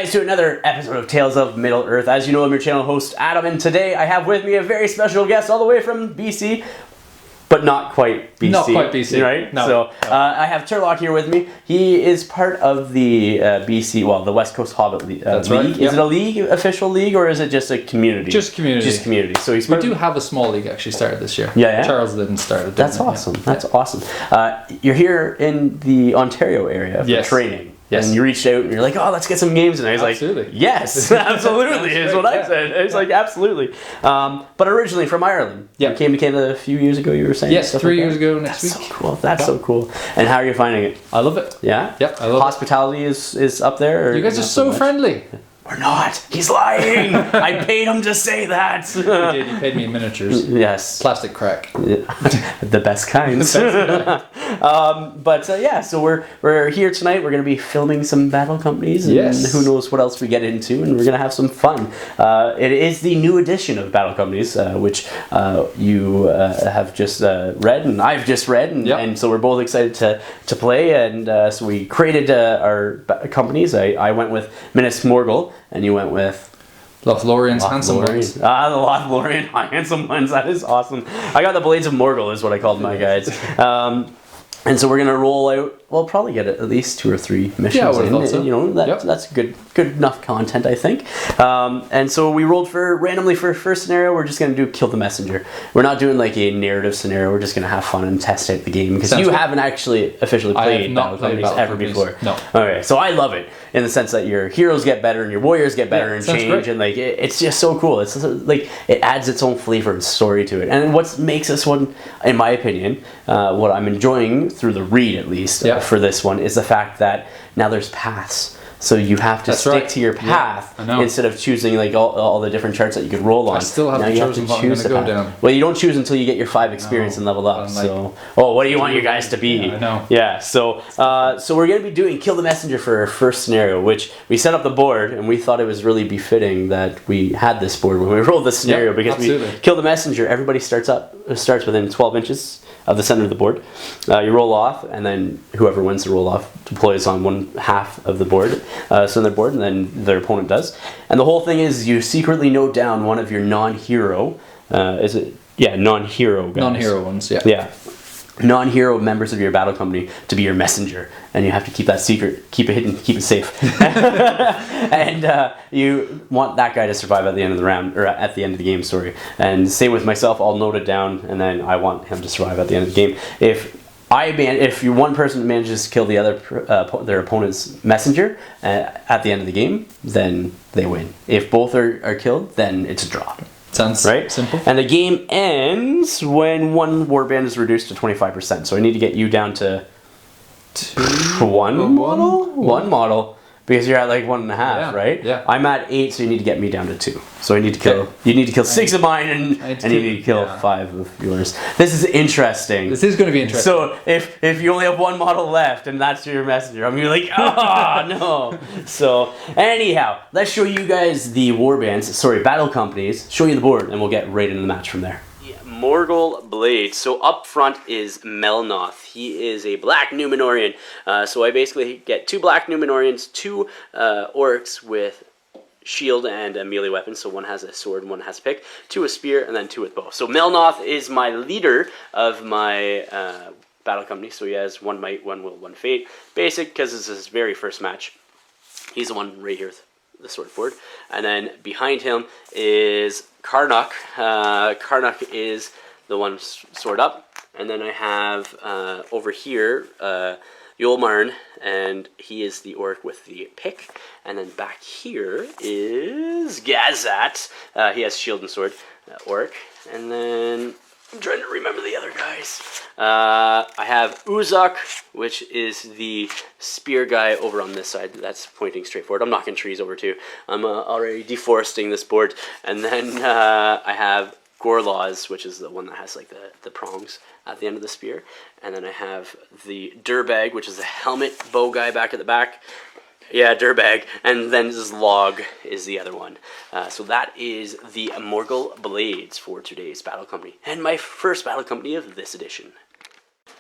guys to another episode of Tales of Middle Earth. As you know, I'm your channel host, Adam, and today I have with me a very special guest all the way from BC, but not quite BC. Not quite BC, right? No. So I have Turlock here with me. He is part of the BC, well, the West Coast Hobbit League. That's right. Is it a league, official league, or is it just a community? Just community. Just community. So he's we do have a small league actually started this year. Yeah. Charles didn't start it. That's awesome. Yeah. That's awesome. You're here in the Ontario area for training. Yes. And you reached out and you're like, oh, let's get some games. And I was like, yes, absolutely, is what I said. It's like, absolutely. But originally from Ireland. Yeah. You came to Canada a few years ago, you were saying? Yes, 3 years ago next week. That's so cool. That's so cool. And how are you finding it? I love it. Yeah? Yep, I love Hospitality is up there? Or you guys are so friendly. We're not. He's lying. I paid him to say that. You did. You paid me in miniatures. Yes. Plastic crack. The best kinds. Yeah, so we're here tonight. We're going to be filming some battle companies, and who knows what else we get into, and we're going to have some fun. It is the new edition of battle companies, which you have just read, and I've just read, and so we're both excited to play. And so we created our companies. I went with Minas Morgul. And you went with Lothlorien's Handsome Ones. The Lothlorien Handsome Ones. That is awesome. I got the Blades of Morgul is what I called my guides. And so we're gonna roll out. We'll probably get at least 2 or 3 missions. Yeah, I would have thought so. You know, that's good enough content, I think. And so we rolled randomly for first scenario. We're just gonna do Kill the Messenger. We're not doing like a narrative scenario. We're just gonna have fun and test out the game because you haven't actually officially played Battle Companies ever before. No. Okay, so I love it in the sense that your heroes get better and your warriors get better and change, great. and like it's just so cool. It's like it adds its own flavor and story to it. And what makes this one, in my opinion, what I'm enjoying through the read at least for this one is the fact that now there's paths. So you have to stick to your path instead of choosing like all the different charts that you could roll on. I still haven't chosen what I'm going to go down. Well, you don't choose until you get your 5 experience and level up. What do you want your guys to be? Yeah, I know. Yeah, so we're going to be doing Kill the Messenger for our first scenario, which we set up the board and we thought it was really befitting that we had this board when we rolled this scenario because we Kill the Messenger, everybody starts within 12 inches of the center of the board. You roll off, and then whoever wins the roll off deploys on one half of the board, center board, and then their opponent does. And the whole thing is you secretly note down one of your non-hero, non-hero guys. Non-hero ones, Yeah. Non-hero members of your battle company to be your messenger, and you have to keep that secret, keep it hidden, keep it safe. And you want that guy to survive at the end of the round, or at the end of the game, sorry. And same with myself, I'll note it down, and then I want him to survive at the end of the game. If one person manages to kill the other their opponent's messenger at the end of the game, then they win. If both are killed, then it's a draw. Sounds simple. And the game ends when one warband is reduced to 25%. So I need to get you down to one model. Because you're at like 1.5, right? Yeah. I'm at 8, so you need to get me down to 2. So I need to kill. You need to kill 6 of mine, and you need to kill 5 of yours. This is interesting. This is going to be interesting. So if you only have 1 model left, and that's your messenger, I'm gonna be like, oh no. So anyhow, let's show you guys the battle companies. Show you the board, and we'll get right into the match from there. Morgul Blades. So up front is MacLeod. He is a black Numenorian. So I basically get 2 black Numenorians, 2 orcs with shield and a melee weapon. So one has a sword and one has a pick, 2 with spear, and then 2 with bow. So MacLeod is my leader of my battle company. So he has 1 might, 1 will, 1 fate. Basic, because this is his very first match. He's the one right here with the sword forward. And then behind him is Karnak. Karnak is the one sword up. And then I have over here Yolmarn, and he is the orc with the pick. And then back here is Gazat. He has shield and sword, orc. And then I'm trying to remember the other guys. I have Uzak, which is the spear guy over on this side. That's pointing straight forward. I'm knocking trees over too. I'm already deforesting this board. And then I have Gorlaws, which is the one that has like the prongs at the end of the spear. And then I have the Durbag, which is the helmet bow guy back at the back. Yeah, Durbag. And then this Log is the other one. So that is the Morgul Blades for today's battle company. And my first battle company of this edition.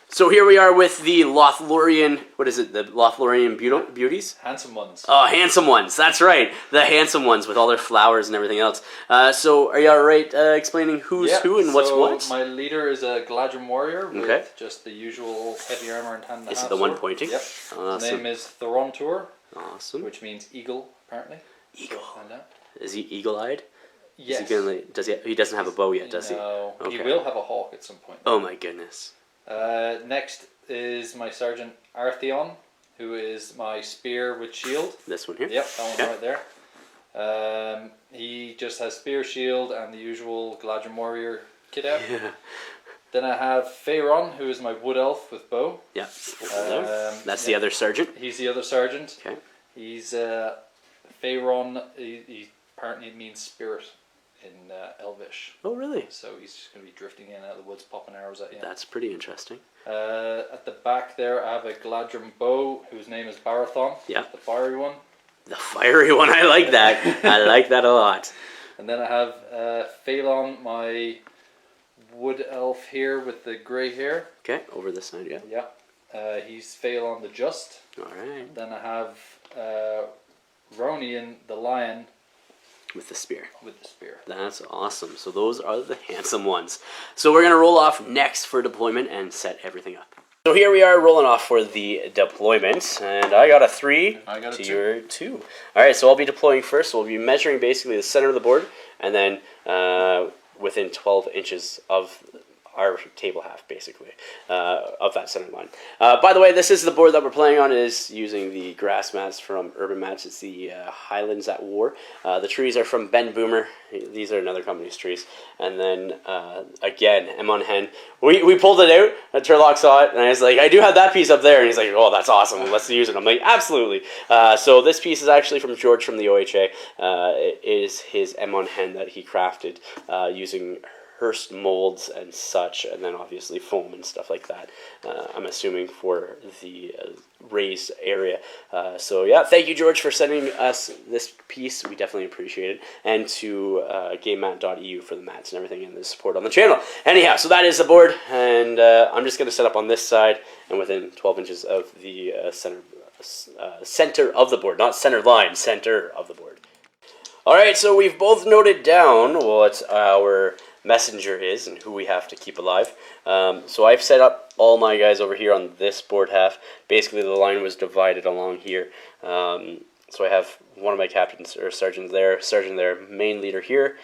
So here we are with the Lothlorien, what is it, the Lothlorien beauties? Handsome ones. Oh, handsome ones, that's right. The handsome ones with all their flowers and everything else. So are you alright explaining who's who and what's what? My leader is a Gladrim warrior with just the usual heavy armor and hand and Is it the one pointing? Yep. Awesome. His name is Thorontor. Awesome. Which means eagle, apparently. Eagle. Is he eagle-eyed? Yes. He doesn't have a bow yet, does he? No. Okay. He will have a hawk at some point. Oh my goodness. Next is my Sergeant Artheon, who is my spear with shield. This one here? Yep, that one right there. He just has spear, shield, and the usual Gladrim warrior kit out. Yeah. Then I have Pharaon, who is my wood elf with bow. Yeah. That's the other sergeant? He's the other sergeant. Okay. He's Pharaon, he apparently means spirit in Elvish. Oh, really? So he's just going to be drifting in and out of the woods, popping arrows at you. That's pretty interesting. At the back there, I have a Gladrim bow, whose name is Barathon. Yeah. The fiery one. The fiery one, I like that. I like that a lot. And then I have Phalon, my wood elf here with the grey hair. Okay, over this side, yeah. Yeah. He's Phalon the Just. Alright. Then I have Ronian the Lion. With the spear. With the spear. That's awesome. So those are the handsome ones. So we're going to roll off next for deployment and set everything up. So here we are rolling off for the deployment. And I got a 3 I got a 2. Your 2. Alright, so I'll be deploying first. So we'll be measuring basically the center of the board. And then within 12 inches of our table half, basically, of that center line. By the way, this is the board that we're playing on. It is using the grass mats from Urban Mats. It's the Highlands at War. The trees are from Ben Boomer. These are another company's trees. And then, again, M on Hen. We pulled it out. Turlock saw it, and I was like, I do have that piece up there. And he's like, oh, that's awesome. Let's use it. I'm like, absolutely. So this piece is actually from George from the OHA. It is his M on Hen that he crafted using Hearst molds and such, and then obviously foam and stuff like that. I'm assuming for the raised area. So yeah, thank you, George, for sending us this piece. We definitely appreciate it. And to GameMat.eu for the mats and everything and the support on the channel. Anyhow, so that is the board, and I'm just going to set up on this side and within 12 inches of the center of the board, not center line, center of the board. All right, so we've both noted down what our messenger is and who we have to keep alive. So I've set up all my guys over here on this board half. Basically the line was divided along here. So I have one of my captains or sergeant there, main leader here.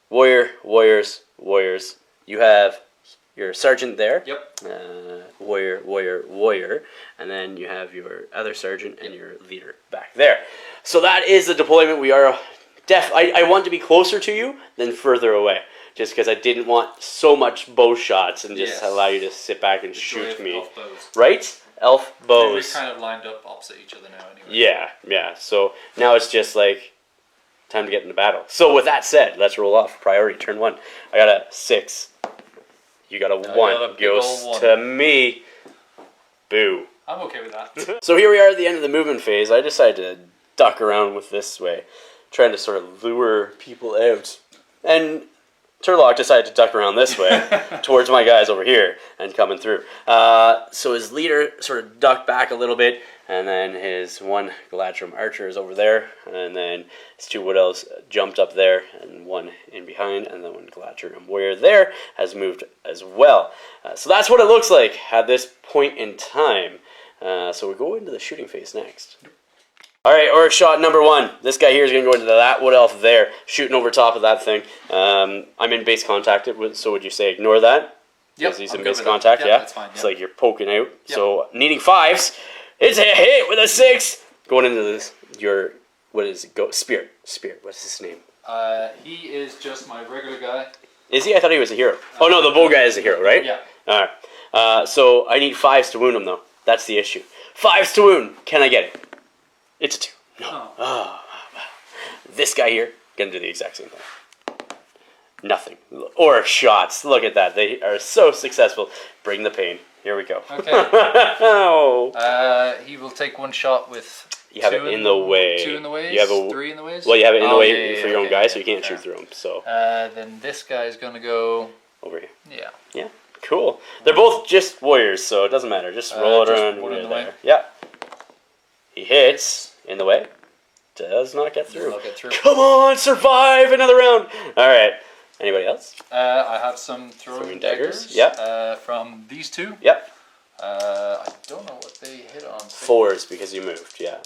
Warrior, warriors, warriors. You have your sergeant there. Yep. Warrior, warrior, warrior. And then you have your other sergeant and your leader back there. So that is the deployment. We are I want to be closer to you than further away. Just because I didn't want so much bow shots and just allow you to sit back and shoot me. Elf bows. Right? Elf bows. They're kind of lined up opposite each other now anyway. Yeah. So now it's just like time to get into battle. So with that said, let's roll off. Priority, turn 1. I got a 6. You got a 1. Goes to me. Boo. I'm okay with that. So here we are at the end of the movement phase. I decided to duck around with this way, trying to sort of lure people out. And Turlock decided to duck around this way towards my guys over here and coming through. So his leader sort of ducked back a little bit, and then his one Gladrim archer is over there, and then his 2 wood elves jumped up there, and one in behind, and then one Gladrim warrior there has moved as well. So that's what it looks like at this point in time. So we go into the shooting phase next. Alright, or shot number 1. This guy here is going to go into that wood elf there, shooting over top of that thing. I'm in base contact, so would you say ignore that? Yep, he's in base contact, yeah? That's fine, It's like you're poking out. Yep. So, needing 5s. It's a hit with a 6! Going into this, what is it? Spirit, what's his name? He is just my regular guy. Is he? I thought he was a hero. Oh no, the bow guy is a hero, right? Yeah. Alright. So, I need 5s to wound him though. That's the issue. 5s to wound! Can I get it? It's a 2. No. Oh. This guy here, gonna do the exact same thing. Nothing. Or shots. Look at that. They are so successful. Bring the pain. Here we go. Okay. He will take 1 shot with. You have it in the way. 2 in the ways. You have 3 in the ways. Well, you have it in the way for your own guy, so you can't shoot through him. So. Then this guy is gonna go over here. Yeah. Yeah. Cool. They're both just warriors, so it doesn't matter. Just roll it just around one in near the way. there. Yeah. He hits in the way. Does not get through. Does not get through. Come on, survive another round. All right. Anybody else? I have some throwing daggers. Yep. From these two. Yep. I don't know what they hit on. 4s because you moved. Yeah.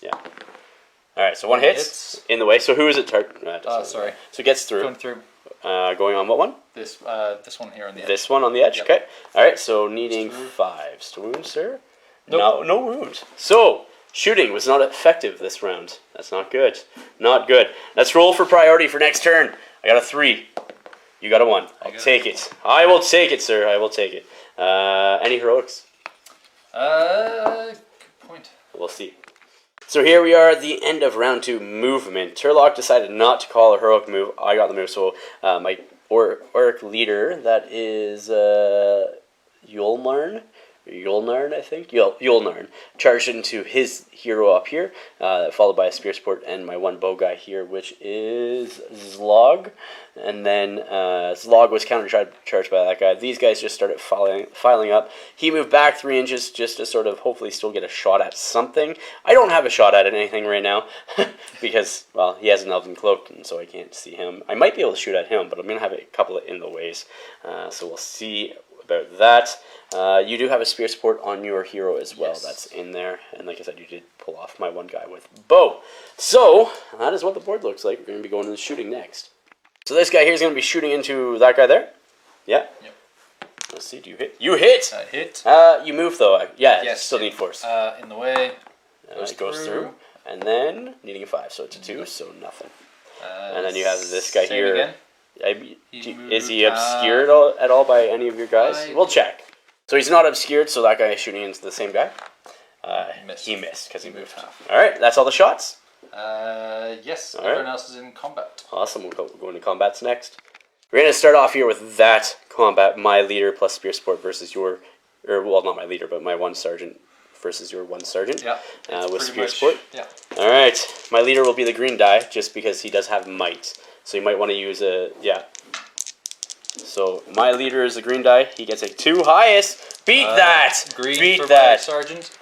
Yeah. All right. So one hits in the way. So who is it? Sorry. So it gets through. Going through. Going on what one? This one here on the edge. This one on the edge. Yep. Okay. All right. So needing 5s to wound, sir. Nope. No wound. So shooting was not effective this round. That's not good. Not good. Let's roll for priority for next turn. I got a 3. You got a 1. I'll take it. I will take it, sir. I will take it. Any heroics? Good point. We'll see. So here we are at the end of round 2 movement. Turlock decided not to call a heroic move. I got the move, so my orc leader, that is Yulnarn, I think. Yulnarn charged into his hero up here, followed by a spear support and my one bow guy here, which is Zlog. And then Zlog was counter-charged by that guy. These guys just started filing up. He moved back 3 inches just to sort of hopefully still get a shot at something. I don't have a shot at anything right now because, well, he has an elven cloak, and so I can't see him. I might be able to shoot at him, but I'm going to have a couple in the ways. So we'll see about that. You do have a spear support on your hero as well. Yes. That's in there. And like I said, you did pull off my one guy with bow. So that is what the board looks like. We're going to be going to the shooting next. So this guy here is going to be shooting into that guy there. Yeah. Yep. Let's see. Do you hit? You hit. I hit. You move though. Yeah. Yes. Still need force. In the way. It goes through. And then needing a 5, so it's a 2, so nothing. And then you have this guy here. Again. Is he obscured at all by any of your guys? We'll check. So he's not obscured, so that guy is shooting into the same guy. He missed because he moved half. All right, that's all the shots? Yes, everyone else is in combat. Awesome, we'll go into combats next. We're going to start off here with that combat, my leader plus spear support versus your, well, not my leader, but my one sergeant versus your one sergeant. Yeah, with spear support. Yeah. All right, my leader will be the green die, just because he does have might. So you might want to use a, So my leader is the green die. He gets a 2 highest. Beat that. Green Beat for that. My sergeant.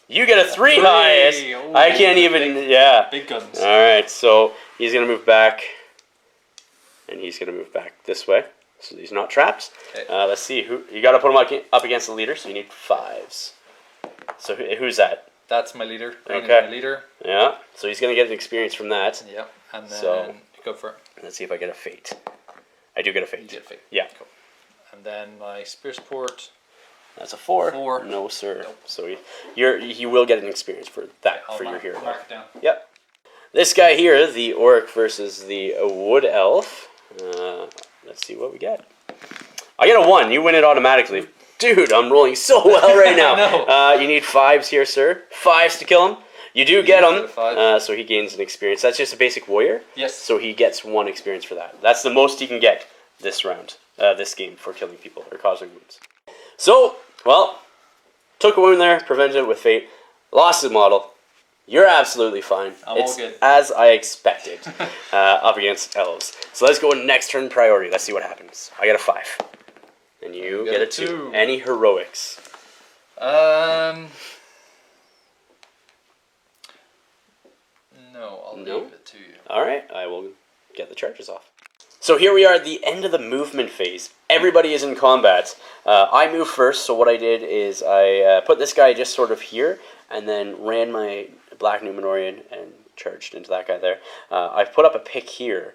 You get a 3 highest. Ooh, I can't even. Big guns. All right. So he's gonna move back, and he's gonna move back this way, so he's not trapped. Okay. Let's see who you got to put him up against the leader. So you need 5s. So who's that? That's my leader. Green is my leader. Yeah. So he's gonna get an experience from that. Yeah. And then go for it. Let's see if I get a fate. I do get a fate. You get a fate. Yeah. Cool. And then my spear support. That's a 4. 4. No, sir. Nope. So he will get an experience for that for your hero. Mark it down. Yep. This guy here, the orc versus the wood elf. Let's see what we get. I get a 1. You win it automatically. Dude, I'm rolling so well right now. You need 5s here, sir. 5s to kill him. You do get him, so he gains an experience. That's just a basic warrior. Yes. So he gets 1 experience for that. That's the most he can get this round, this game, for killing people or causing wounds. So, well, took a wound there, prevented it with fate, lost the model. You're absolutely fine. It's all good. As I expected, up against elves. So let's go next turn priority. Let's see what happens. I got a 5. And you get a 2. Any heroics? No, I'll leave it to you. Alright, I will get the charges off. So here we are at the end of the movement phase. Everybody is in combat. I moved first, so what I did is I put this guy just sort of here, and then ran my Black Numenorian and charged into that guy there. I've put up a pick here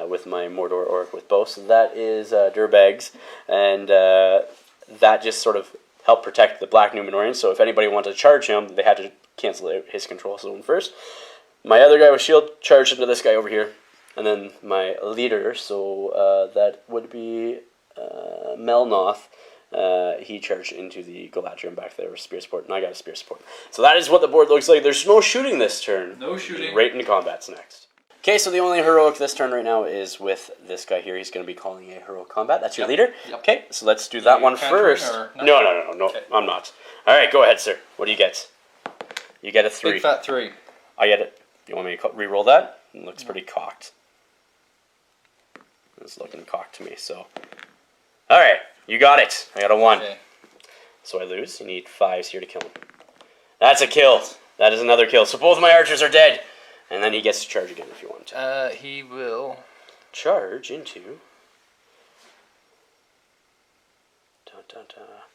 with my Mordor Orc with bow, so that is Durbags, and that just sort of helped protect the Black Numenorian, so if anybody wanted to charge him, they had to cancel out his control zone first. My other guy with shield charged into this guy over here, and then my leader, so that would be Melnoth, he charged into the Galadriel back there with spear support, and I got a spear support. So that is what the board looks like. There's no shooting this turn. No shooting. Right into combat's next. Okay, so the only heroic this turn right now is with this guy here. He's going to be calling a heroic combat. That's your leader? Yep. Okay, so let's do that one first. No, okay. I'm not. All right, go ahead, sir. What do you get? You get a 3. Big fat 3. I get it. You want me to re-roll that? It looks pretty cocked. It's looking cocked to me, so. Alright, You got it. I got a 1. Okay. So I lose. You need 5s here to kill him. That's a kill. That is another kill. So both my archers are dead. And then he gets to charge again if you want to. He will charge into...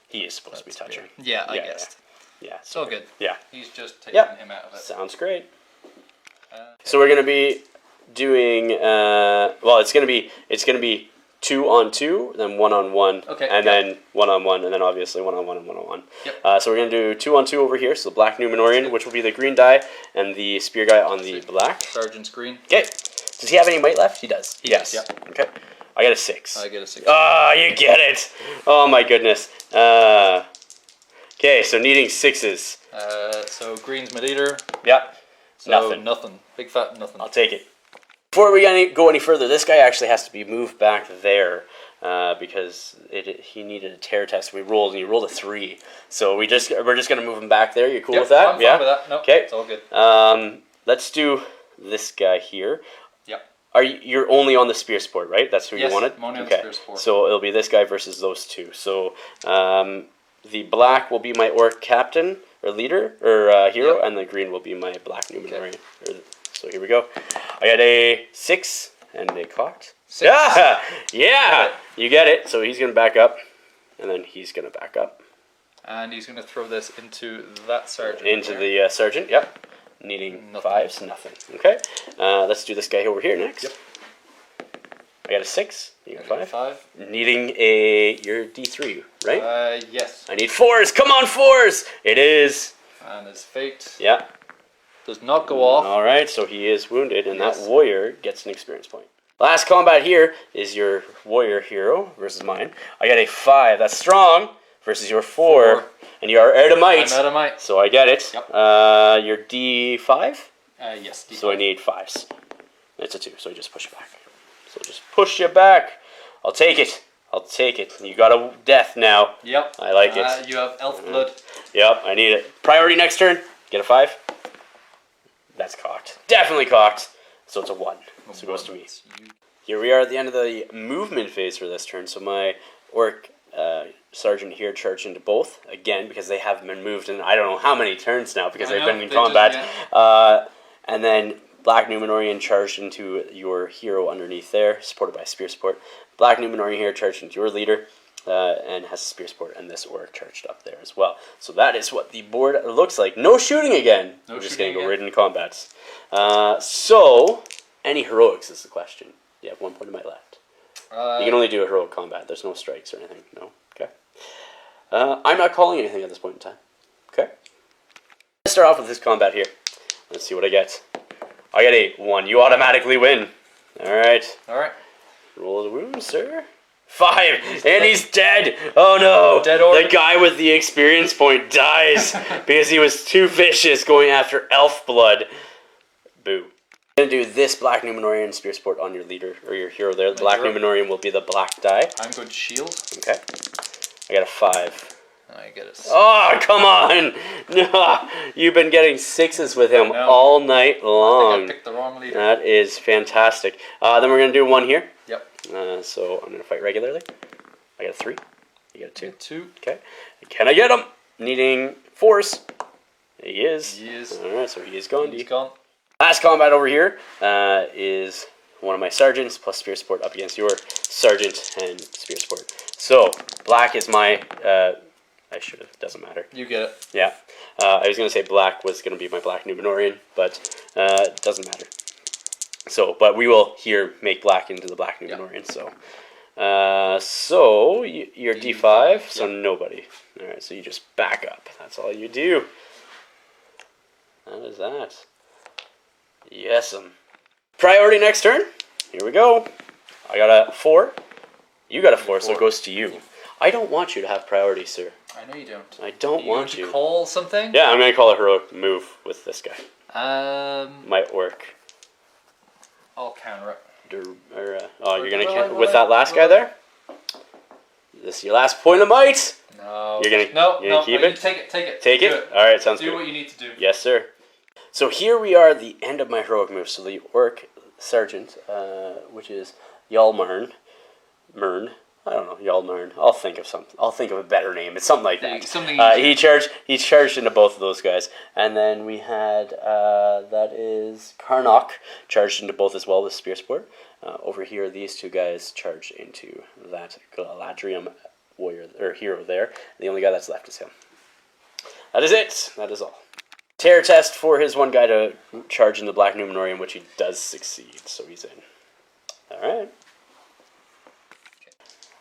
He is supposed to be touching. Yeah, I guessed. Yeah. So good. Yeah. He's just taking him out of it. Sounds great. So we're gonna be doing well. It's gonna be 2-on-2, then 1-on-1, Okay, and then 1-on-1, and then obviously 1-on-1 and 1-on-1. Yep. So we're gonna do 2-on-2 over here. So the black Numenorian, which will be the green die, and the spear guy on the black. Sergeant's green. Okay. Does he have any might left? He does. Yes. Does, yeah. Okay. I got a 6. I get a 6. Ah, you get it. Oh my goodness. Okay, so needing 6s. So green's my leader. Yep. So nothing. Big fat nothing. I'll take it. Before we go any further, this guy actually has to be moved back there because he needed a tear test. We rolled and he rolled a 3. So we're just gonna move him back there. You cool with that? I'm fine with that. No, okay. It's all good. Let's do this guy here. Yep. You're only on the spear support, right? That's who you wanted? I'm only on the spear support. So it'll be this guy versus those two. So the black will be my orc captain or leader or hero, and the green will be my black Numenorian. Okay. So here we go. I got a 6 and a cocked. 6. Yeah, yeah, you get it. So he's gonna back up, and then he's gonna back up, and he's gonna throw this into that sergeant. Into the sergeant. Yep. Needing nothing. 5s, nothing. Okay. Let's do this guy over here next. Yep. I got a 6. You got 5. Needing your D3, right? Yes. I need 4s. Come on, 4s. It is. And his fate. Yeah. Does not go off. All right. So he is wounded, and that warrior gets an experience point. Last combat here is your warrior hero versus mine. I got a 5. That's strong. Versus your 4. And you are out of might. I'm out of might. So I get it. Yep. Your D5? Yes. D5. So I need 5s. It's a 2, so I just push it back. So just push you back. I'll take it. I'll take it. You got a death now. Yep. I like it. You have elf blood. Yep, I need it. Priority next turn. Get a 5. That's cocked. Definitely cocked. So it's a 1. So it goes to me. Here we are at the end of the movement phase for this turn. So my orc sergeant here charged into both again because they haven't been moved in I don't know how many turns now because they've been in combat. And then black Numenorian charged into your hero underneath there, supported by spear support. Black Numenorian here charged into your leader and has spear support, and this orc charged up there as well. So that is what the board looks like. No shooting again. We're just going to go right into combats. So, any heroics is the question. You have 1 point of might left. You can only do a heroic combat. There's no strikes or anything. No. Okay. I'm not calling anything at this point in time. Okay. Let's start off with this combat here. Let's see what I get. I get a 1. You automatically win. Alright. Alright. Roll the wound, sir. 5. And he's dead. Oh no. Dead orc. The guy with the experience point dies because he was too vicious going after elf blood. Boo. I'm going to do this black Numenorian spear support on your leader, or your hero there. The black Numenorian will be the black die. I'm going to shield. Okay. I got a 5. I get a 6. Oh, come on! No, you've been getting 6s with him all night long. I think I picked the wrong leader. That is fantastic. Then we're going to do 1 here. Yep. So I'm going to fight regularly. I got a 3. You got a 2. 2. Okay. Can I get him? Needing 4s. He is. He is. Alright, so he is gone. He's gone. Last combat over here is one of my sergeants plus spear support up against your sergeant and spear support. So black is my. I should have. Doesn't matter. You get it. Yeah. I was gonna say black was gonna be my black Numenorian, but it doesn't matter. So, but we will here make black into the black Numenorian. Yeah. So you're D5, so nobody. All right. So you just back up. That's all you do. How is that? Yes'm. Priority next turn. Here we go. I got a 4. You got a 4, so it goes to you. I don't want you to have priority, sir. I know you don't. I don't want you. To call something? Yeah, I'm going to call a heroic move with this guy. Might work. I'll counter it. You're going to with that last guy there? This is your last point of might? No. You're going to keep it? Take it. Take it. Take it? All right, sounds good. Do what you need to do. Yes, sir. So here we are at the end of my heroic move. So the orc sergeant, which is Mern. I don't know, Yalnarn. I'll think of something. I'll think of a better name. It's something like that. Something he charged into both of those guys. And then we had, that is Karnak, charged into both as well with Spear Sport. Over here, these two guys charged into that Galadriel warrior, or hero there. The only guy that's left is him. That is it. That is all. Terror test for his one guy to charge in the Black Numenorian, which he does succeed, so he's in. Alright.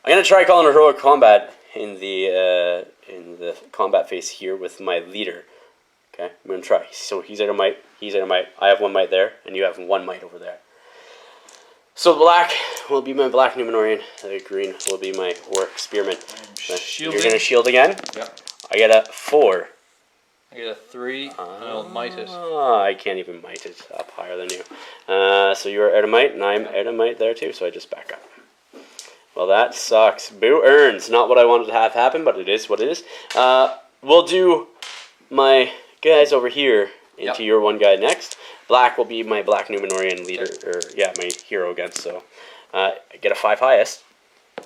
I'm going to try calling a heroic combat in the combat phase here with my leader. Okay, I'm going to try. So he's at a might, I have one might there, and you have one might over there. So black will be my Black Numenorian, the green will be my Orc Spearman. You're going to shield again? Yep. I get a 4. I get a 3, and I'll might it. I can't even might it up higher than you. So you're out of might, and I'm out of might there too, so I just back up. Well, that sucks. Boo earns. Not what I wanted to have happen, but it is what it is. We'll do my guys over here into your one guy next. Black will be my Black Numenorian leader, or my hero again, so I get a 5 highest.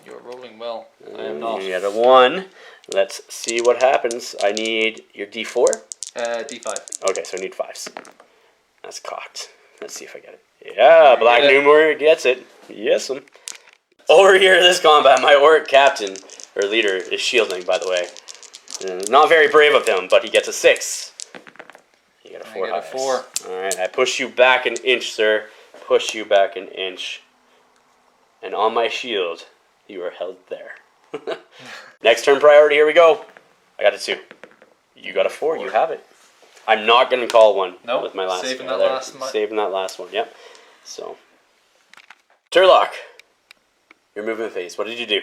You're rolling well. I am not. You get a 1. Let's see what happens. I need your D4? D5. Okay, so I need 5s. That's cocked. Let's see if I get it. Yeah, Black Numenorian gets it. Yes, over here, this combat, my Orc captain, or leader, is shielding, by the way. Not very brave of him, but he gets a 6. You get a 4 highest. 4. Alright, I push you back an inch, sir. Push you back an inch. And on my shield, you are held there. Next turn priority, here we go. I got a 2. You got a 4, you have it. I'm not going to call one with my last saving guy that there. last one. Saving that last one, yep. So, Turlock, your movement phase. What did you do?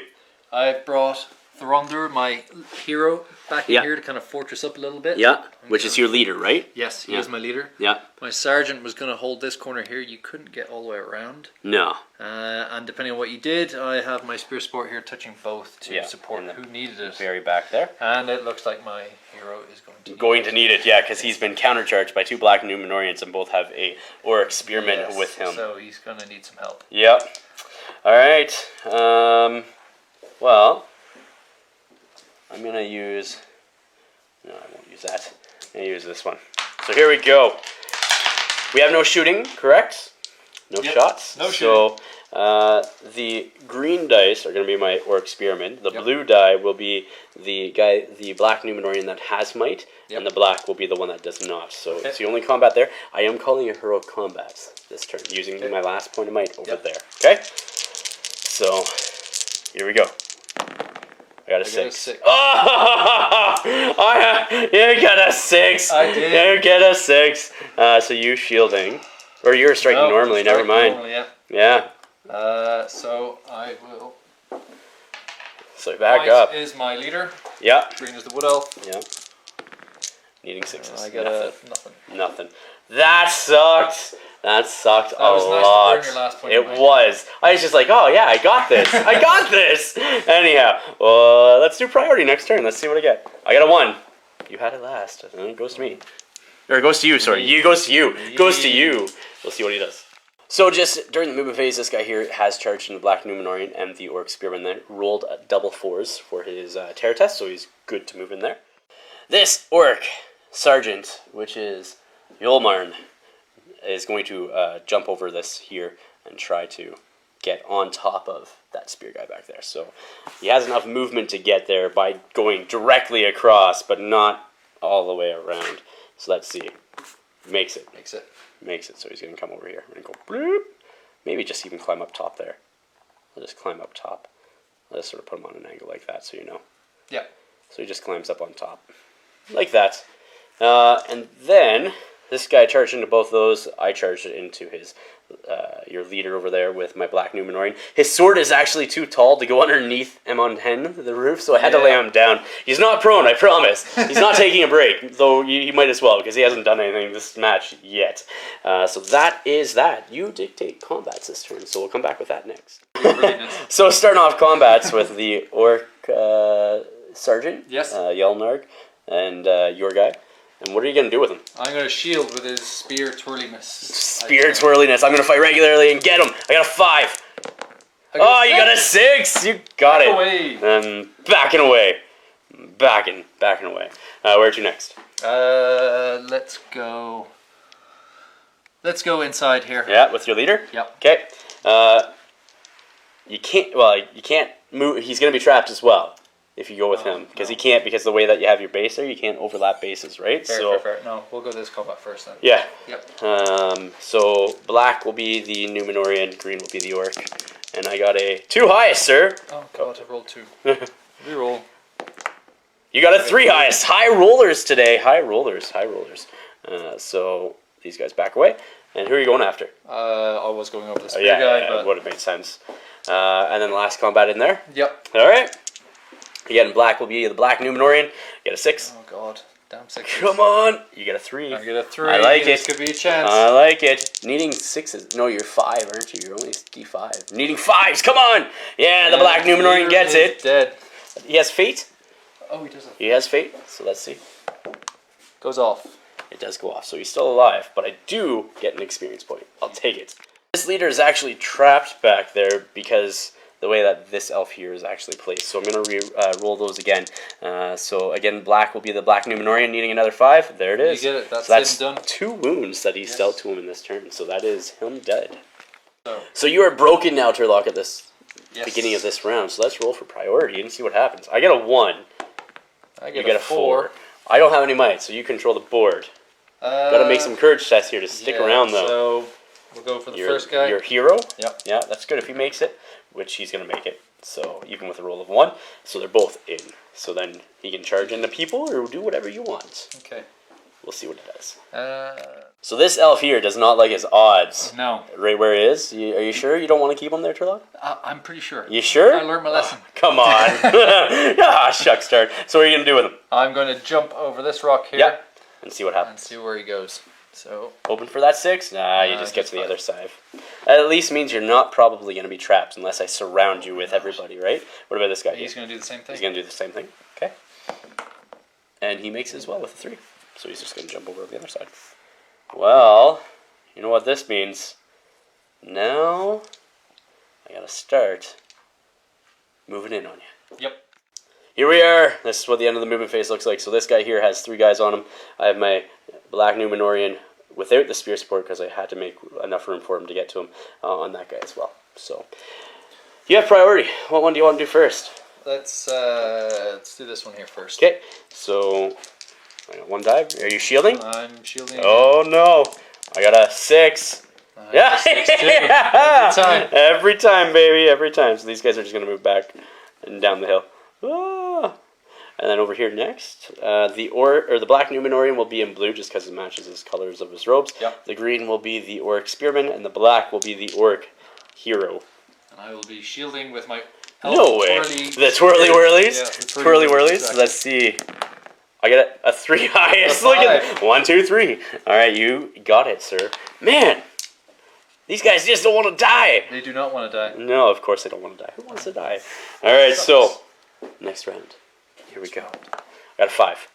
I brought Throndur, my hero, back in here to kind of fortress up a little bit. Yeah, which is your leader, right? Yes, he is my leader. Yeah. My sergeant was going to hold this corner here. You couldn't get all the way around. No. And depending on what you did, I have my Spear Sport here touching both to support who needed it. Very back there. And it looks like my hero is going to need it, yeah, because he's been countercharged by 2 Black Numenorians and both have a Orc Spearman with him. So he's going to need some help. Yep. Alright. Well, I'm going to use... No, I won't use that. I'm going to use this one. So here we go. We have no shooting, correct? No shots? No shooting. So the green dice are going to be my Orc Spearman. The blue die will be the Black Numenorian that has might, and the black will be the one that does not. So it's the only combat there. I am calling a heroic combat this turn, using my last point of might over there. Okay? So, here we go. I got a 6. Oh! You got a 6. I did. You get a 6. So you shielding. Or you're striking normally, never mind. Normally, yeah. So I will... So back White up. is my leader. Yeah. Green is the wood elf. Yeah. Needing 6s. I got nothing. That sucked. That sucked a lot. Nice to burn your last point. It was. I was just like, oh yeah, I got this. I got this. Anyhow, let's do priority next turn. Let's see what I get. I got a 1. You had it last. And then it goes to me. Or it goes to you, sorry. It goes to you. It goes to you. We'll see what he does. So just during the movement phase, this guy here has charged in the Black Numenorian and the Orc Spearman, then rolled double 4s for his terror test, so he's good to move in there. This Orc Sergeant, which is Yolmarn, is going to jump over this here and try to get on top of that spear guy back there. So he has enough movement to get there by going directly across, but not all the way around. So let's see. Makes it. So he's going to come over here and go bloop. Maybe just even climb up top there. I'll just climb up top. I'll just sort of put him on an angle like that so you know. Yeah. So he just climbs up on top. Like that. And then this guy charged into both those. I charged it into his your leader over there with my Black Numenorian. His sword is actually too tall to go underneath him on the roof, so I had to lay him down. He's not prone, I promise. He's not taking a break, though he might as well, because he hasn't done anything this match yet. So that is that. You dictate combats this turn, so we'll come back with that next. So starting off combats with the Orc Sergeant, Yelnarg, and your guy. And what are you going to do with him? I'm going to shield with his Spear Twirliness. Spear Twirliness. I'm going to fight regularly and get him. I got a 5. Oh, you got a 6. You got it. Away. And backing away. Backing away. Where to next? Let's go. Let's go inside here. Yeah, with your leader? Yep. Okay. You can't move. He's going to be trapped as well if you go with him. Because he can't, because the way that you have your base there, you can't overlap bases, right? Fair. No, we'll go this combat first then. Yeah. Yep. So black will be the Numenorian, green will be the orc. And I got a 2 highest, sir. Oh, God, I rolled 2. Reroll. You got a 3 highest. High rollers today. High rollers. So these guys back away. And who are you going after? I was going over the spear guy, but... would have made sense. And then the last combat in there. Yep. All right. Again, black will be the black Numenorian. You get a 6. Oh, God. Damn 6. Come on. You get a 3. I get a 3. I like this it. Could be a chance. I like it. Needing 6s. No, you're 5, aren't you? You're only D5. Needing 5s. Come on. Yeah, the black Numenorian gets it. Dead. He has fate. Oh, he doesn't. He has fate. So let's see. Goes off. It does go off. So he's still alive, but I do get an experience point. I'll take it. This leader is actually trapped back there because the way that this elf here is actually placed. So I'm going to roll those again. So again, black will be the black Numenorian needing another 5. There it is. You get it. That's him done. 2 wounds that he's dealt to him in this turn. So that is him dead. So you are broken now, Turlock, at this beginning of this round. So let's roll for priority and see what happens. I get a 1. You get a 4. I don't have any might, so you control the board. Got to make some courage tests here to stick around, though. So we'll go for the first guy. Your hero? Yep. Yeah, that's good if he makes it, which he's going to make it. So even with a roll of 1, so they're both in. So then he can charge into people or do whatever you want. Okay. We'll see what it does. Uh, So this elf here does not like his odds. No. Right where he is? Are you sure you don't want to keep him there, Turlock? I'm pretty sure. You sure? I learned my lesson. Oh, come on. Ah, shucks, darn. So what are you going to do with him? I'm going to jump over this rock here. Yep. And see what And happens. see where he goes. So Open for that 6? Nah, you just get to the other side. That at least means you're not probably going to be trapped unless I surround you with everybody, right? What about this guy? he's going to do the same thing. He's going to do the same thing. Okay. And he makes it as well with a 3. So he's just going to jump over to the other side. Well, you know what this means. Now, I got to start moving in on you. Yep. Here we are. This is what the end of the movement phase looks like. So this guy here has 3 guys on him. I have my black Numenorian without the spear support because I had to make enough room for him to get to him on that guy as well. So you have priority. What one do you want to do first? Let's do this one here first. Okay. So I got 1 dive. Are you shielding? I'm shielding. Oh no! I got a 6. Yeah. Every time, baby. Every time. So these guys are just gonna move back and down the hill. Ah. And then over here next, the black Numenorian will be in blue just because it matches his colors of his robes. Yep. The green will be the orc spearman, and the black will be the orc hero. And I will be shielding with my No way. The twirly whirlies. Yeah, the twirly whirlies. Exactly. Let's see. I got a 3 highest. Look at that. 1, 2, 3. All right, you got it, sir. Man, these guys just don't want to die. They do not want to die. No, of course they don't want to die. Who wants to die? All right, so next round. Here we go. I got a 5.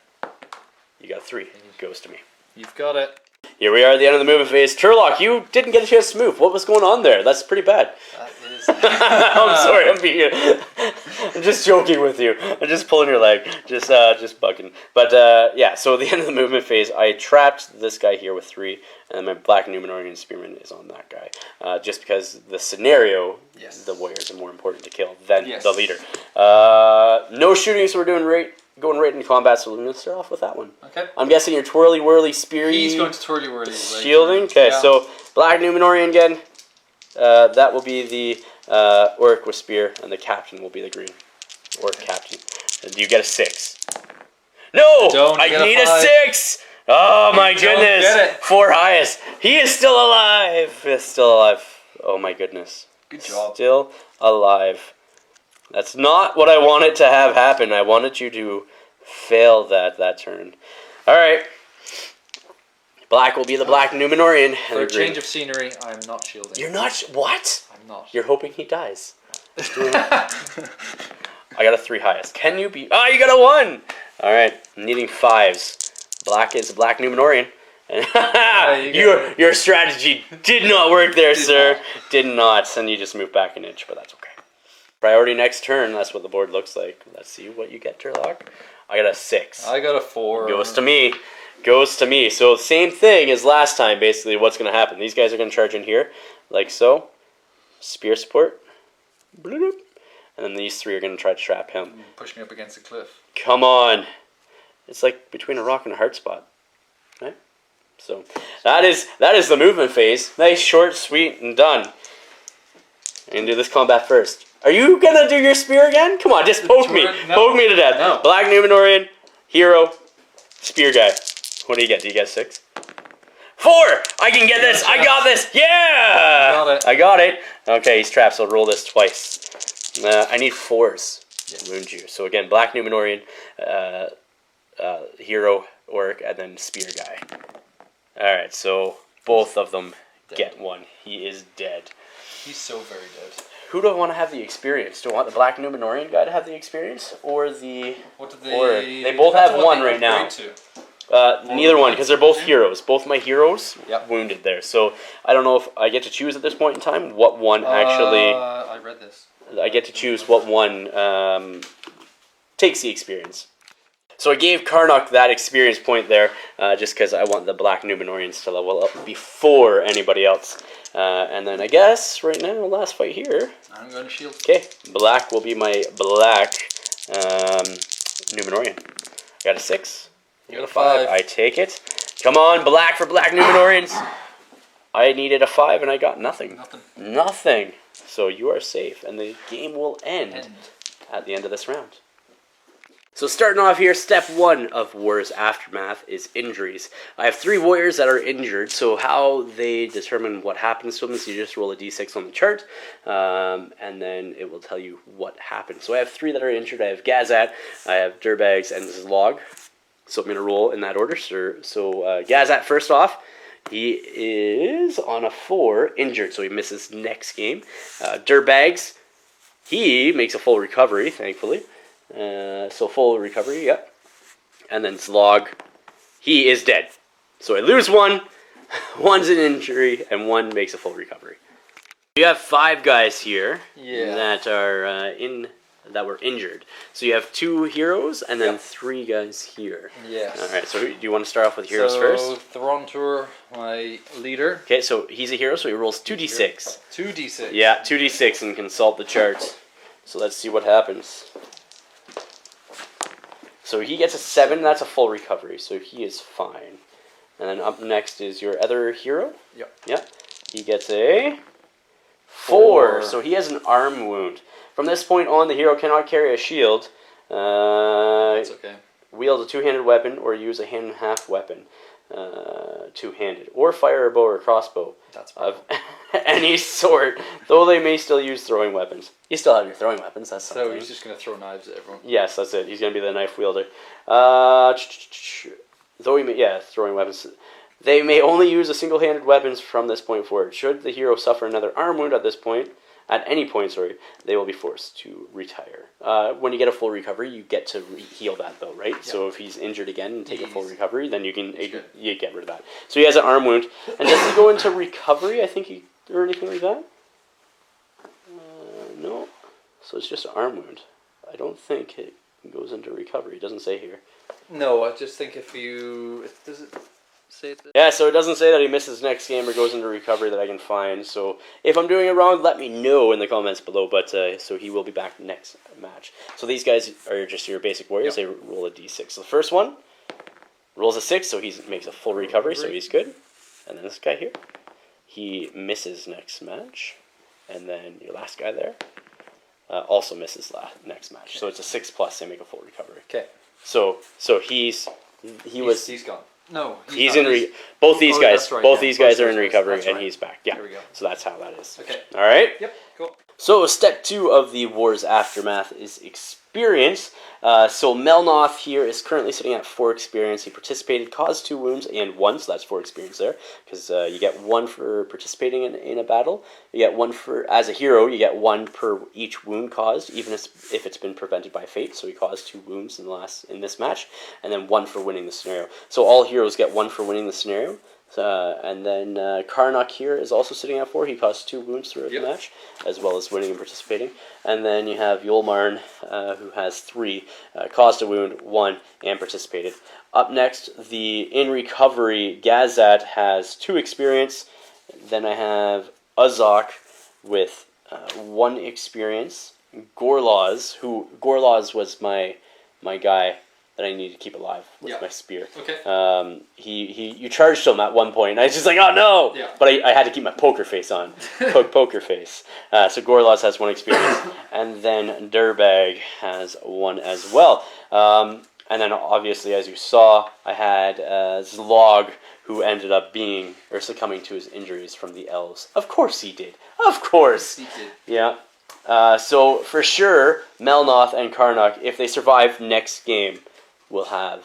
You got a 3. It goes to me. You've got it. Here we are at the end of the movement phase. Turlock, you didn't get a chance to move. What was going on there? That's pretty bad. That is. I'm sorry. I'm just joking with you. I'm just pulling your leg. Just bugging. But yeah. So at the end of the movement phase, I trapped this guy here with 3, and then my black Numenorian spearman is on that guy. Just because the scenario, the warriors are more important to kill than the leader. No shooting, so we're going right into combat. So we're going to start off with that one. Okay. I'm guessing your twirly whirly speary. He's going to twirly whirly. Shielding. Okay. Yeah. So black Numenorian again. That will be the orc with spear, and the captain will be the green orc captain. And you get a 6. No, I need a 6. Oh my goodness! 4 highest. He is still alive. He's still alive. Oh my goodness. Good job. Still alive. That's not what I wanted to have happen. I wanted you to fail that turn. All right. Black will be the black Numenorian. For a change of scenery, I'm not shielding. You're not? What? I'm not. You're hoping he dies. I got a 3 highest. Can you be? Oh, you got a 1. All right. I'm needing 5s. Black is black Numenorian. Your strategy did not work there, sir. Did not. And you just moved back an inch, but that's okay. Priority next turn. That's what the board looks like. Let's see what you get, Turlock. I got a 6. I got a 4. Goes to me. Goes to me. So same thing as last time, basically, what's going to happen. These guys are going to charge in here, like so. Spear support. Bloop. And then these 3 are going to try to trap him. Push me up against the cliff. Come on. It's like between a rock and a hard spot. Right? So that is the movement phase. Nice, short, sweet, and done. I'm going to do this combat first. Are you going to do your spear again? Come on, just poke me. No. Poke me to death. No. Black Numenorian, hero, spear guy. What do you get? Do you get 6? 4! I can get this! I got this! Yeah! Got it. I got it. Okay, he's trapped, so I'll roll this twice. I need 4s to wound you. So again, Black Numenorian, hero, orc, and then spear guy. Alright, so both of them get 1. He is dead. He's so very dead. Who do I want to have the experience? Do I want the Black Numenorian guy to have the experience, or the... What did They both have 1 right now. Neither one, because they're both heroes. Both my heroes wounded there. So I don't know if I get to choose at this point in time what one actually... I read this. I get to choose what one takes the experience. So I gave Karnak that experience point there, just because I want the Black Numenorians to level up before anybody else. And then I guess right now, last fight here. I'm going to shield. Okay, Black will be my Black Numenorian. I got a 6. You got a 5. I take it. Come on, Black for Black Numenorians. I needed a 5 and I got nothing. Nothing. So you are safe, and the game will end at the end of this round. So starting off here, step 1 of War's Aftermath is injuries. I have 3 warriors that are injured, so how they determine what happens to them is you just roll a d6 on the chart, and then it will tell you what happened. So I have 3 that are injured. I have Gazat, I have Dirbags, and Zlog. So I'm going to roll in that order. So Gazat first off, he is on a 4, injured, so he misses next game. Dirbags, he makes a full recovery, thankfully. So full recovery, yep. And then Zlog, he is dead. So I lose 1, 1's an injury, and 1 makes a full recovery. You have 5 guys here that are that were injured. So you have 2 heroes and then 3 guys here. Yes. All right. So do you want to start off with heroes first? So Throntor, my leader. Okay. So he's a hero, so he rolls 2d6. 2d6. Yeah, 2d6, and consult the charts. So let's see what happens. So he gets a 7. That's a full recovery. So he is fine. And then up next is your other hero. Yep. Yep. He gets a 4. So he has an arm wound. From this point on, the hero cannot carry a shield. That's okay. Wield a 2-handed weapon or use a hand-and-a-half weapon. 2-handed. Or fire a bow or crossbow. That's of any sort. Though they may still use throwing weapons. You still have your throwing weapons. That's something. So he's just going to throw knives at everyone. Yes, that's it. He's going to be the knife wielder. Though he may, throwing weapons. They may only use a single-handed weapons from this point forward. Should the hero suffer another arm wound at any point, they will be forced to retire. When you get a full recovery, you get to heal that, though, right? Yep. So if he's injured again and take a full recovery, then you get rid of that. So he has an arm wound. And does he go into recovery, I think, or anything like that? No. So it's just an arm wound. I don't think it goes into recovery. It doesn't say here. No, I just think if you... Does it... Yeah, so it doesn't say that he misses next game or goes into recovery that I can find. So if I'm doing it wrong, let me know in the comments below. But so he will be back next match. So these guys are just your basic warriors. Yep. They roll a d6. So the first one rolls a 6, so he makes a full recovery, so he's good. And then this guy here, he misses next match. And then your last guy there also misses next match. Okay. So it's a 6+. They make a full recovery. Okay. So he's gone. No, both these guys. Right, both these guys are in recovery, right. and he's back. Yeah. There we go. So that's how that is. Okay. All right. Yep. Cool. So step 2 of the War's Aftermath is experience. So Melnoth here is currently sitting at 4 experience. He participated, caused 2 wounds, and 1, so that's 4 experience there. Because you get 1 for participating in a battle. You get 1 for, as a hero, you get 1 per each wound caused, even if it's been prevented by fate. So he caused 2 wounds in this match, and then 1 for winning the scenario. So all heroes get 1 for winning the scenario. And then Karnak here is also sitting at 4. He caused 2 wounds throughout the match, as well as winning and participating. And then you have Yolmarn, who has 3, caused a wound, 1, and participated. Up next, the In Recovery Gazat has 2 experience. Then I have Uzok with 1 experience. Gorlaws was my guy that I need to keep alive with my spear. Okay. You charged him at one point, and I was just like, oh no! Yeah. But I had to keep my poker face on. Poker face. So Gorlaws has 1 experience, and then Durbag has 1 as well. And then obviously, as you saw, I had Zlog, who ended up succumbing to his injuries from the elves. Of course he did. Of course. He did. Yeah. So for sure, Melnoth and Karnak, if they survive next game, will have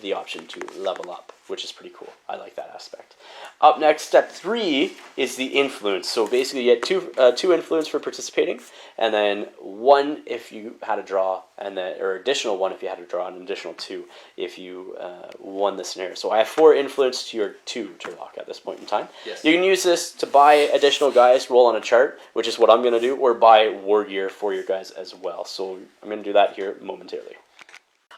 the option to level up, which is pretty cool. I like that aspect. Up next, step 3 is the influence. So basically, you get 2 influence for participating, and then 1 if you had a draw, or additional 1 if you had a draw, and an additional 2 if you won the scenario. So I have 4 influence to your 2 Turlock at this point in time. Yes. You can use this to buy additional guys, roll on a chart, which is what I'm going to do, or buy war gear for your guys as well. So I'm going to do that here momentarily.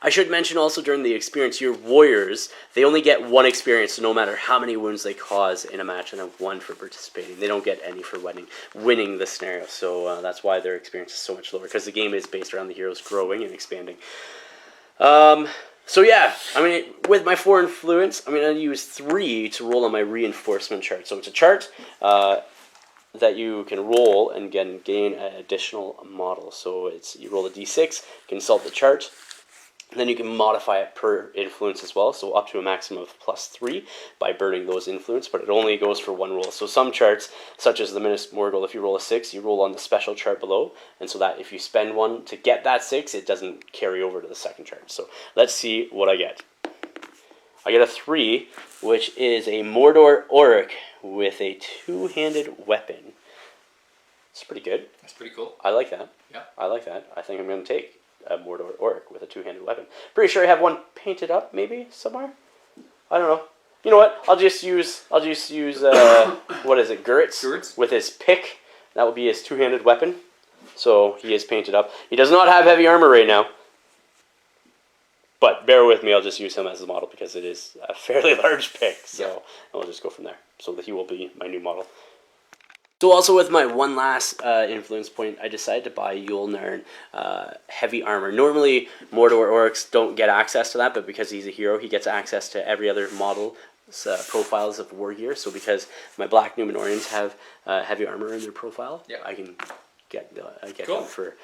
I should mention also during the experience, your warriors, they only get 1 experience, so no matter how many wounds they cause in a match, and then 1 for participating. They don't get any for winning the scenario, so that's why their experience is so much lower, because the game is based around the heroes growing and expanding. So yeah, I mean, with my 4 influence, I'm going to use 3 to roll on my reinforcement chart. So it's a chart that you can roll and gain an additional model. So you roll a d6, consult the chart, and then you can modify it per influence as well, so up to a maximum of +3 by burning those influence, but it only goes for 1 roll. So some charts, such as the Minas Morgul, if you roll a 6, you roll on the special chart below, and so that if you spend 1 to get that 6, it doesn't carry over to the second chart. So let's see what I get. I get a 3, which is a Mordor Auric with a 2-handed weapon. It's pretty good. That's pretty cool. I like that. Yeah. I like that. I think I'm going to take a Mordor Auric with a 2-handed weapon. Pretty sure I have 1 painted up, maybe somewhere. I don't know. You know what? I'll just use what is it? Guritz with his pick. That will be his 2-handed weapon. So he is painted up. He does not have heavy armor right now. But bear with me. I'll just use him as the model because it is a fairly large pick. So I'll just go from there. So that he will be my new model. So also with my 1 last influence point, I decided to buy Yulnarn heavy armor. Normally, Mordor Aurics don't get access to that, but because he's a hero, he gets access to every other model profiles of war gear. So because my Black Numenorians have heavy armor in their profile, I can get them for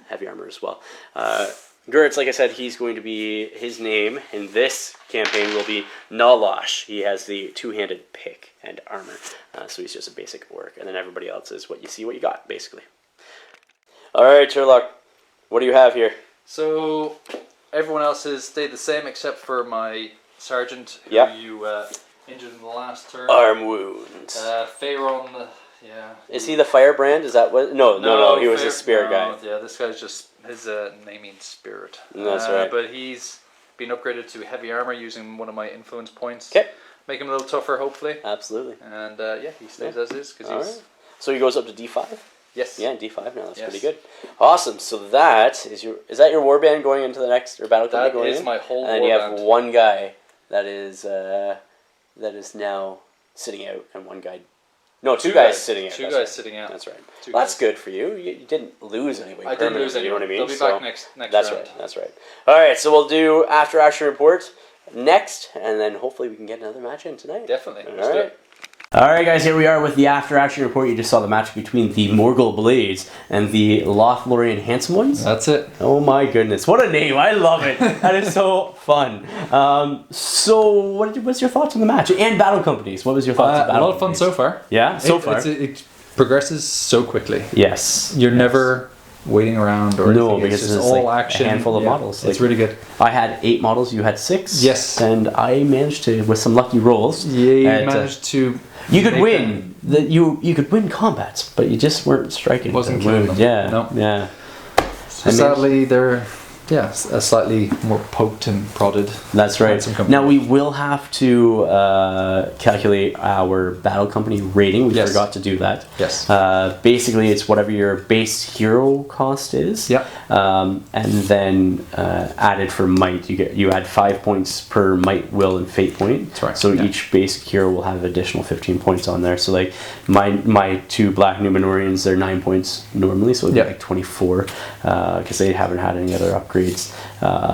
heavy armor as well. Guritz, like I said, he's going to be, his name in this campaign will be Nalash. He has the 2-handed pick and armor, so he's just a basic orc. And then everybody else is what you see, what you got, basically. Alright, Turlock, what do you have here? So, everyone else has stayed the same except for my sergeant, who you injured in the last turn. Arm wounds. Pharaon, Is he the firebrand? Is that what? No, he was a spirit guy. Yeah, this guy's just, his name means spirit. That's right. But he's been upgraded to heavy armor using 1 of my influence points. Okay. Make him a little tougher, hopefully. Absolutely. And he stays as is. Cause he's... So he goes up to D5? Yes. Yeah, D5 now. That's pretty good. Awesome. So that is your warband going into the next, or battle company going in? That is my whole warband. And then you have 1 guy that is now sitting out, and 1 guy. No, 2 guys sitting out. 2 guys sitting out. That's right. Well, that's good for you. You didn't lose anyway. I didn't lose anyway. You know what I mean? They'll be back next that's round. Right. That's right. All right. So we'll do after action report next, and then hopefully we can get another match in tonight. Definitely. Let's do it. Alright guys, here we are with the after action report. You just saw the match between the Morgul Blades and the Lothlorien Handsome Ones. That's it. Oh my goodness, what a name. I love it. That is so fun. So what's your thoughts on the match? And battle companies, what was your thoughts on battle companies? A lot of fun so far. Yeah, so far. It progresses so quickly. Yes. You're never waiting around or anything. Because it's all like action. A handful of models. It's really good. I had 8 models, you had 6. Yes. And I managed to, with some lucky rolls. Yeah, you managed to... You could win. You could win combats, but you just weren't striking. Wasn't killing them. Yeah. No. Yeah. So sadly, they're yeah, slightly more poked and prodded. That's right. Now we will have to calculate our battle company rating. We forgot to do that. Yes. Basically, it's whatever your base hero cost is. Yeah. And then added for might, you add 5 points per might, will, and fate point. That's right. So each base hero will have additional 15 points on there. So like my 2 black Numenorians, they're 9 points normally, so it'd be like 24 because they haven't had any other upgrades.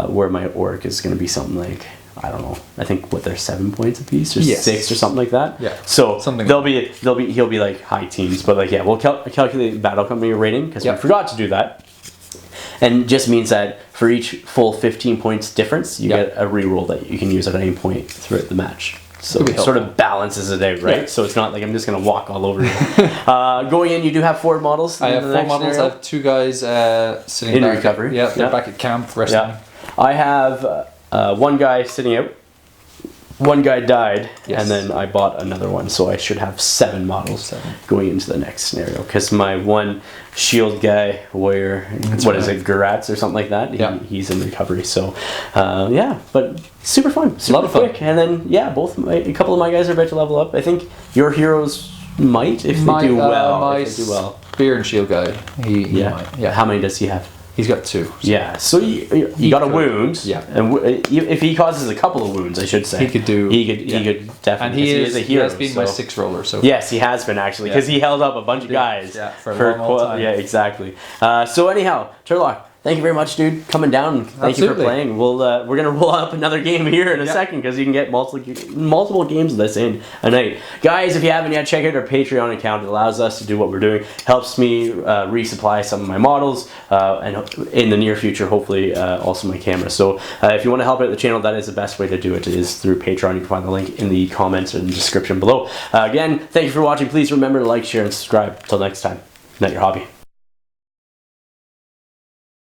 Where my orc is going to be something like, I don't know, I think they're 7 points apiece or 6 or something like that. Yeah. So something he'll be like high teens, but like we'll calculate battle company rating because we forgot to do that. And just means that for each full 15 points difference, you get a reroll that you can use at any point throughout the match. So it sort of balances it out, right? Yeah. So it's not like I'm just going to walk all over you. Going in, you do have 4 models. I have 4 models. I have 2 guys sitting in back recovery. They're back at camp resting. Yeah. I have 1 guy sitting out. 1 guy died, and then I bought another one, so I should have 7 models going into the next scenario. Because my 1 shield guy, warrior, Garatz or something like that, he's in recovery. So, but super fun, super a lot of quick. Fun. And then, a couple of my guys are about to level up. I think your heroes might, if they do well. My spear and shield guy, he might. Yeah. How many does he have? He's got 2. Yeah, so you got a wound. Yeah, and if he causes a couple of wounds, I should say, he could do. He could definitely. And he is a hero. He has been my 6 roller. So yes, he has been actually because he held up a bunch of guys. Yeah, for a long time. Yeah, exactly. So anyhow, Turlock, thank you very much, dude, coming down. Thank you for playing. We're gonna roll up another game here in a second because you can get multiple games of this in a night. Guys, if you haven't yet, check out our Patreon account. It allows us to do what we're doing. Helps me resupply some of my models, and in the near future, hopefully, also my camera. So if you want to help out the channel, that is the best way to do it. It is through Patreon. You can find the link in the comments or in the description below. Again, thank you for watching. Please remember to like, share, and subscribe. Until next time, not your hobby.